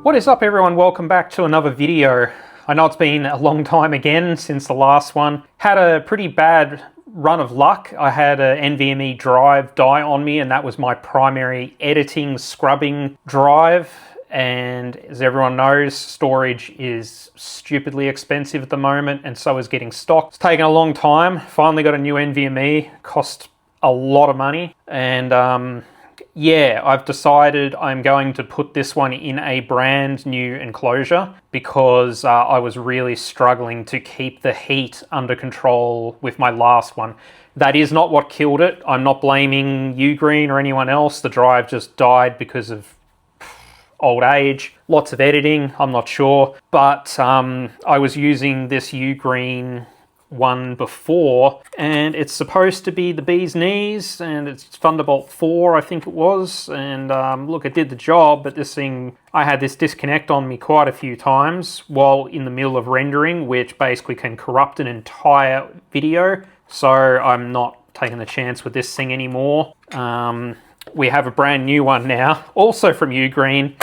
What is up everyone, welcome back to another video. I know it's been a long time again since the last one. Had a pretty bad run of luck. I had an NVMe drive die on me and that was my primary editing, scrubbing drive. And as everyone knows, storage is stupidly expensive at the moment and so is getting stock. It's taken a long time. Finally got a new NVMe, cost a lot of money. And yeah, I've decided I'm going to put this one in a brand new enclosure because I was really struggling to keep the heat under control with my last one. That is not what killed it. I'm not blaming UGREEN or anyone else. The drive just died because of old age, lots of editing, I'm not sure. But I was using this UGREEN one before and it's supposed to be the bee's knees and it's Thunderbolt 4 I think it was, and look, it did the job, but this thing, I had this disconnect on me quite a few times while in the middle of rendering, which basically can corrupt an entire video, so I'm not taking the chance with this thing anymore. We have a brand new one now, also from UGREEN,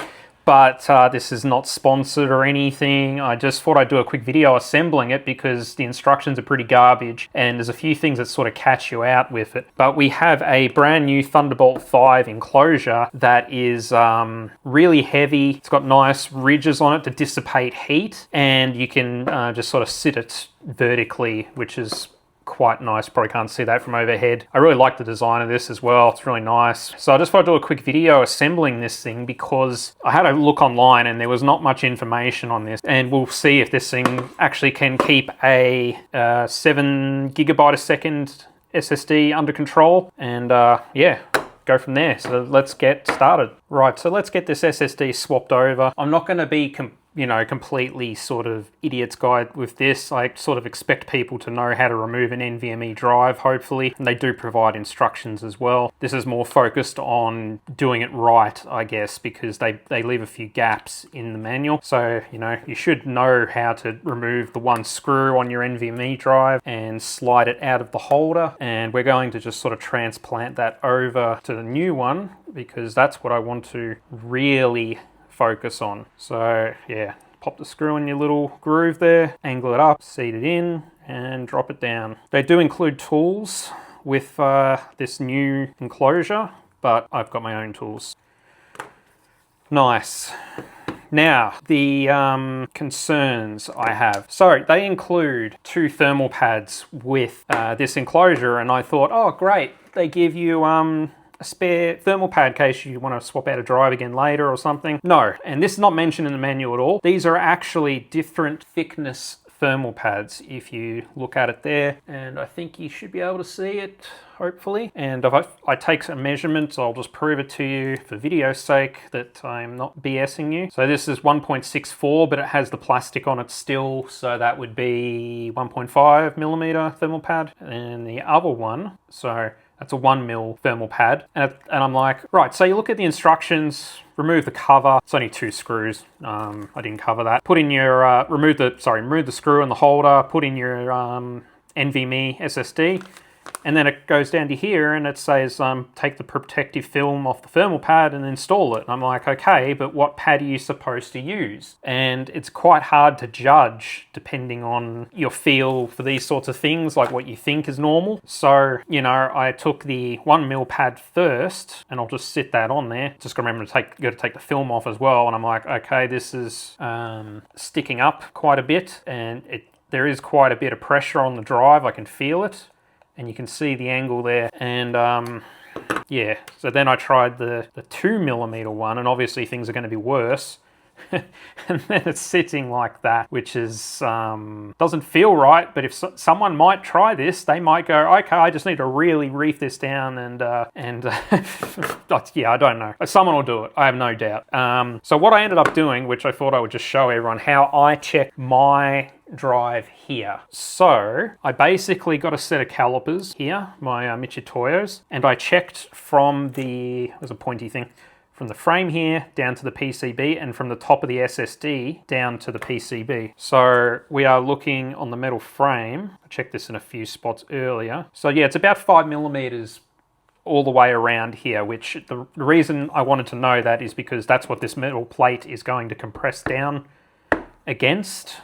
but this is not sponsored or anything. I just thought I'd do a quick video assembling it because the instructions are pretty garbage and there's a few things that sort of catch you out with it. But we have a brand new Thunderbolt 5 enclosure that is really heavy. It's got nice ridges on it to dissipate heat, and you can just sort of sit it vertically, which is quite nice. Probably can't see that from overhead. I really like the design of this as well. It's really nice. So I just thought I'd do a quick video assembling this thing because I had a look online and there was not much information on this, and we'll see if this thing actually can keep a 7 gigabyte a second SSD under control, and yeah, go from there. So let's get started. Right, so let's get this SSD swapped over. I'm not going to be completely sort of idiot's guide with this. I sort of expect people to know how to remove an NVMe drive, hopefully, and they do provide instructions as well. This is more focused on doing it right, I guess, because they leave a few gaps in the manual. So, you should know how to remove the one screw on your NVMe drive and slide it out of the holder. And we're going to just sort of transplant that over to the new one because that's what I want to really focus on. So yeah, pop the screw in your little groove there, angle it up, seat it in, and drop it down. They do include tools with this new enclosure, but I've got my own tools. Nice. Now, the concerns I have. So they include 2 thermal pads with this enclosure, and I thought, oh great, they give you a spare thermal pad in case you want to swap out a drive again later or something. No, and this is not mentioned in the manual at all. These are actually different thickness thermal pads if you look at it there, and I think you should be able to see it, hopefully. And if I take some measurements, I'll just prove it to you for video's sake that I'm not BSing you. So this is 1.64, but it has the plastic on it still, so that would be 1.5 millimeter thermal pad. And the other one, so that's a 1 mil thermal pad. And I'm like, right, so you look at the instructions, remove the cover. It's only 2 screws. I didn't cover that. Put in your, remove the screw in the holder, put in your NVMe SSD. And then it goes down to here and it says, take the protective film off the thermal pad and install it. And I'm like, okay, but what pad are you supposed to use? And it's quite hard to judge depending on your feel for these sorts of things, like what you think is normal. So, I took the 1 mil pad first and I'll just sit that on there. Just remember to take the film off as well. And I'm like, okay, this is sticking up quite a bit, and there is quite a bit of pressure on the drive. I can feel it. And you can see the angle there. And yeah, so then I tried the 2 millimeter one, and obviously things are going to be worse. And then it's sitting like that, which is doesn't feel right. But if someone might try this, they might go, okay, I just need to really reef this down and yeah, I don't know. Someone will do it, I have no doubt. So what I ended up doing, which I thought I would just show everyone how I check my drive here. So I basically got a set of calipers here, my Michitoyos, and I checked from there's a pointy thing, from the frame here down to the PCB, and from the top of the SSD down to the PCB. So we are looking on the metal frame. I checked this in a few spots earlier. So yeah, it's about 5 millimeters all the way around here, which the reason I wanted to know that is because that's what this metal plate is going to compress down against.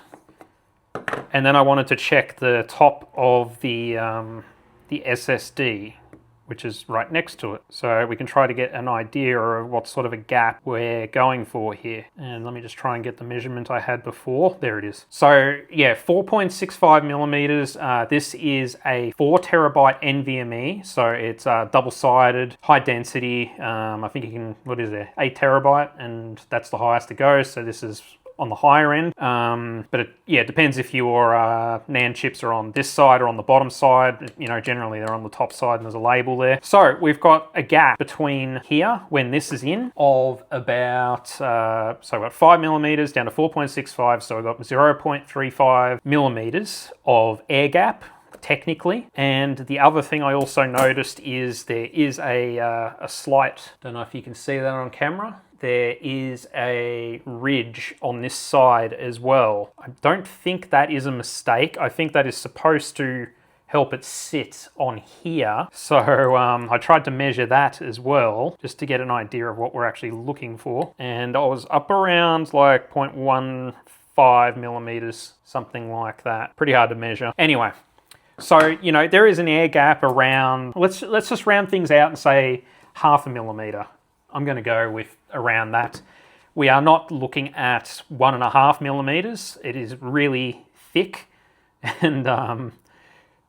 And then I wanted to check the top of the SSD, which is right next to it. So we can try to get an idea of what sort of a gap we're going for here. And let me just try and get the measurement I had before. There it is. So yeah, 4.65 millimeters. This is a 4 terabyte NVMe. So it's double-sided, high density. I think you can, what is there, 8 terabyte, and that's the highest it goes. So this is on the higher end, but it depends if your NAND chips are on this side or on the bottom side. You know, generally they're on the top side and there's a label there. So we've got a gap between here when this is in of about, so we've got 5 millimeters down to 4.65, so we've got 0.35 millimeters of air gap, technically. And the other thing I also noticed is there is a slight, don't know if you can see that on camera, there is a ridge on this side as well. I don't think that is a mistake. I think that is supposed to help it sit on here. So I tried to measure that as well, just to get an idea of what we're actually looking for. And I was up around like 0.15 millimeters, something like that. Pretty hard to measure. Anyway, so, you know, there is an air gap around, let's just round things out and say 0.5 millimeter. I'm going to go with around that. We are not looking at 1.5 millimeters. It is really thick. And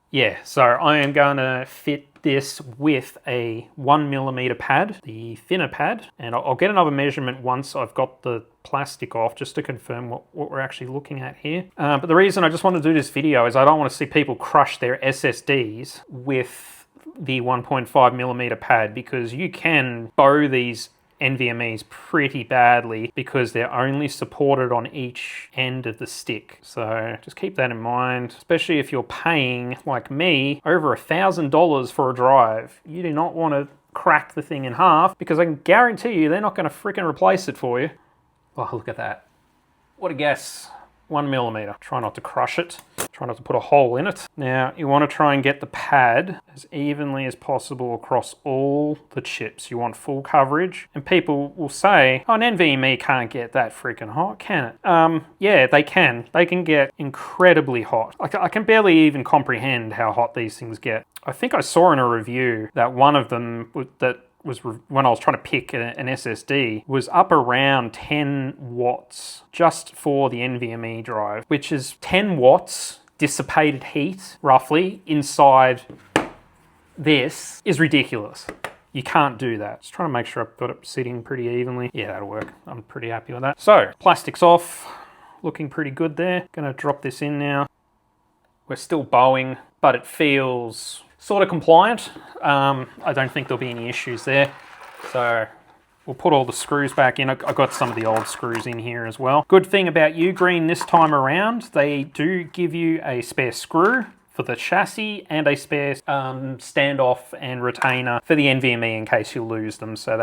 yeah, so I am going to fit this with a 1 millimeter pad, the thinner pad. And I'll get another measurement once I've got the plastic off, just to confirm what we're actually looking at here. But the reason I just want to do this video is I don't want to see people crush their SSDs with the 1.5 millimeter pad, because you can bow these NVMe's pretty badly because they're only supported on each end of the stick. So just keep that in mind, especially if you're paying, like me, over $1,000 for a drive. You do not want to crack the thing in half, because I can guarantee you they're not going to freaking replace it for you. Oh, look at that. What a guess. 1 millimeter. Try not to crush it. Try not to put a hole in it. Now, you want to try and get the pad as evenly as possible across all the chips. You want full coverage. And people will say, oh, an NVMe can't get that freaking hot, can it? Yeah, they can. They can get incredibly hot. I can barely even comprehend how hot these things get. I think I saw in a review that one of them was when I was trying to pick an SSD, was up around 10 watts just for the NVMe drive, which is 10 watts dissipated heat, roughly, inside this is ridiculous. You can't do that. Just trying to make sure I've got it sitting pretty evenly. Yeah, that'll work. I'm pretty happy with that. So, plastic's off. Looking pretty good there. Gonna drop this in now. We're still bowing, but it feels sort of compliant. I don't think there'll be any issues there. So we'll put all the screws back in. I've got some of the old screws in here as well. Good thing about UGREEN this time around, they do give you a spare screw for the chassis and a spare standoff and retainer for the NVMe in case you lose them. So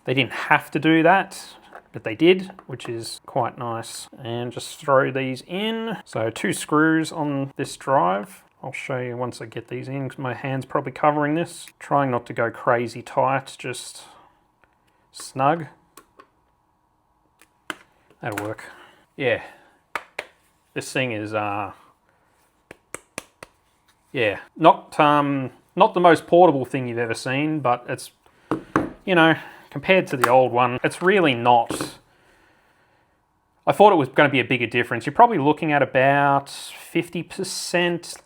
they didn't have to do that, but they did, which is quite nice. And just throw these in. So 2 screws on this drive. I'll show you once I get these in, because my hand's probably covering this. Trying not to go crazy tight, just snug. That'll work. Yeah. This thing is, yeah, not the most portable thing you've ever seen, but it's, you know, compared to the old one, it's really not. I thought it was going to be a bigger difference. You're probably looking at about 50%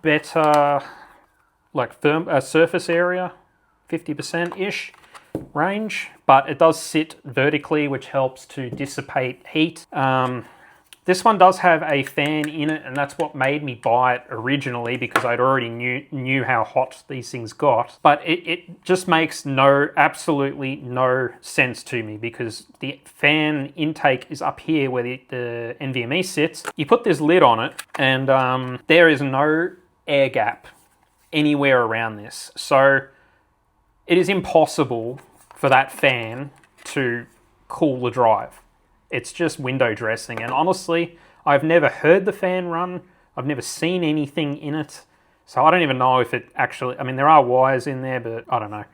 better, like surface area, 50%-ish range, but it does sit vertically, which helps to dissipate heat. This one does have a fan in it, and that's what made me buy it originally, because I'd already knew how hot these things got. But it just makes absolutely no sense to me, because the fan intake is up here where the NVMe sits. You put this lid on it, and there is no air gap anywhere around this. So it is impossible for that fan to cool the drive. It's just window dressing, and honestly, I've never heard the fan run. I've never seen anything in it. So I don't even know if it actually, I mean, there are wires in there, but I don't know.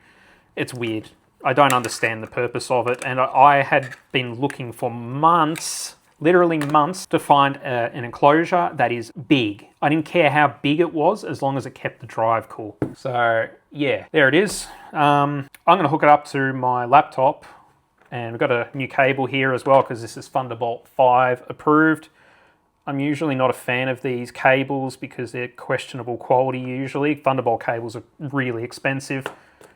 It's weird. I don't understand the purpose of it. And I had been looking for months, literally months, to find an enclosure that is big. I didn't care how big it was as long as it kept the drive cool. So yeah, there it is. I'm going to hook it up to my laptop, and we've got a new cable here as well because this is Thunderbolt 5 approved. I'm usually not a fan of these cables because they're questionable quality usually. Thunderbolt cables are really expensive.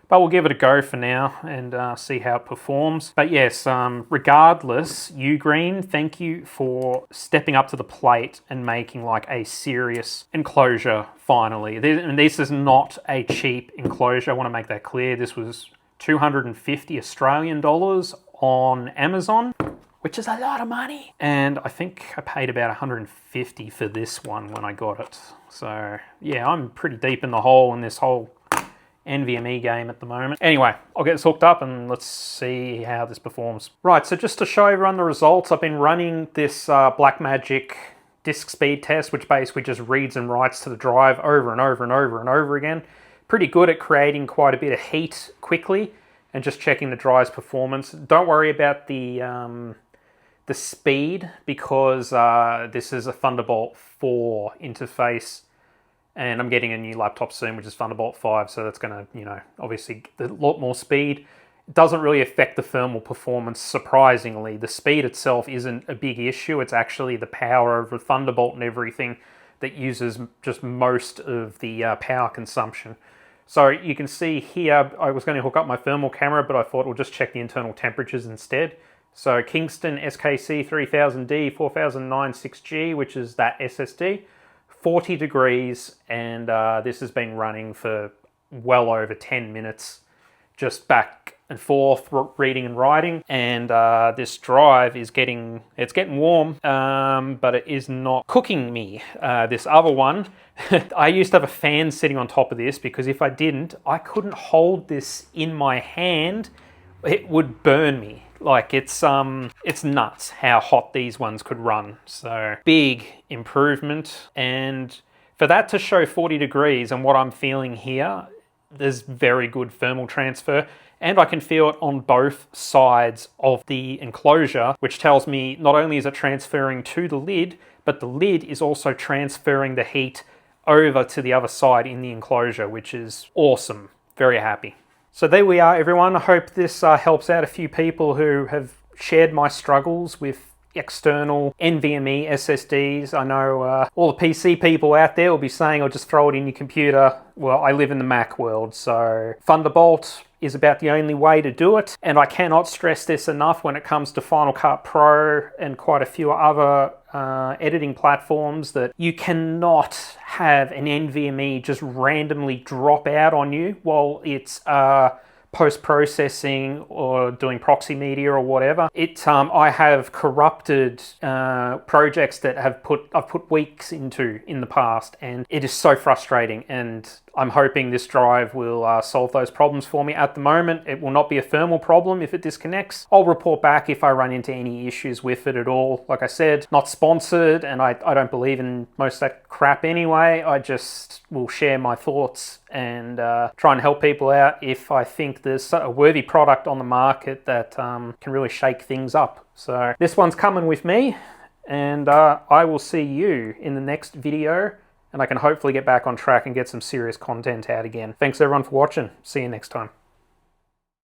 But we'll give it a go for now and see how it performs. But yes, regardless, UGREEN, thank you for stepping up to the plate and making like a serious enclosure finally. And this is not a cheap enclosure. I want to make that clear. This was 250 Australian dollars on Amazon, which is a lot of money. And I think I paid about 150 for this one when I got it. So yeah, I'm pretty deep in the hole in this whole NVMe game at the moment. Anyway, I'll get this hooked up and let's see how this performs. Right, so just to show everyone the results, I've been running this Blackmagic disk speed test, which basically just reads and writes to the drive over and over and over and over again. Pretty good at creating quite a bit of heat quickly and just checking the drive's performance. Don't worry about the speed because this is a Thunderbolt 4 interface. And I'm getting a new laptop soon, which is Thunderbolt 5, so that's going to, you know, obviously a lot more speed. It doesn't really affect the thermal performance, surprisingly. The speed itself isn't a big issue. It's actually the power of the Thunderbolt and everything that uses just most of the power consumption. So you can see here, I was going to hook up my thermal camera, but I thought we'll just check the internal temperatures instead. So Kingston SKC 3000D 4096G, which is that SSD. 40 degrees, and this has been running for well over 10 minutes, just back and forth, reading and writing. And this drive is getting warm, but it is not cooking me. This other one, I used to have a fan sitting on top of this because if I didn't, I couldn't hold this in my hand. It would burn me. Like it's nuts how hot these ones could run. So big improvement. And for that to show 40 degrees and what I'm feeling here, there's very good thermal transfer. And I can feel it on both sides of the enclosure, which tells me not only is it transferring to the lid, but the lid is also transferring the heat over to the other side in the enclosure, which is awesome. Very happy. So there we are, everyone. I hope this helps out a few people who have shared my struggles with external NVMe SSDs. I know all the PC people out there will be saying, "I'll just throw it in your computer." Well, I live in the Mac world, so Thunderbolt is about the only way to do it. And I cannot stress this enough when it comes to Final Cut Pro and quite a few other editing platforms, that you cannot have an NVMe just randomly drop out on you while it's post-processing or doing proxy media or whatever. I have corrupted projects that I've put weeks into in the past, and it is so frustrating, and I'm hoping this drive will solve those problems for me. At the moment, it will not be a thermal problem if it disconnects. I'll report back if I run into any issues with it at all. Like I said, not sponsored, and I don't believe in most of that crap anyway. I just will share my thoughts and try and help people out if I think there's a worthy product on the market that can really shake things up. So this one's coming with me, and I will see you in the next video, and I can hopefully get back on track and get some serious content out again. Thanks everyone for watching. See you next time.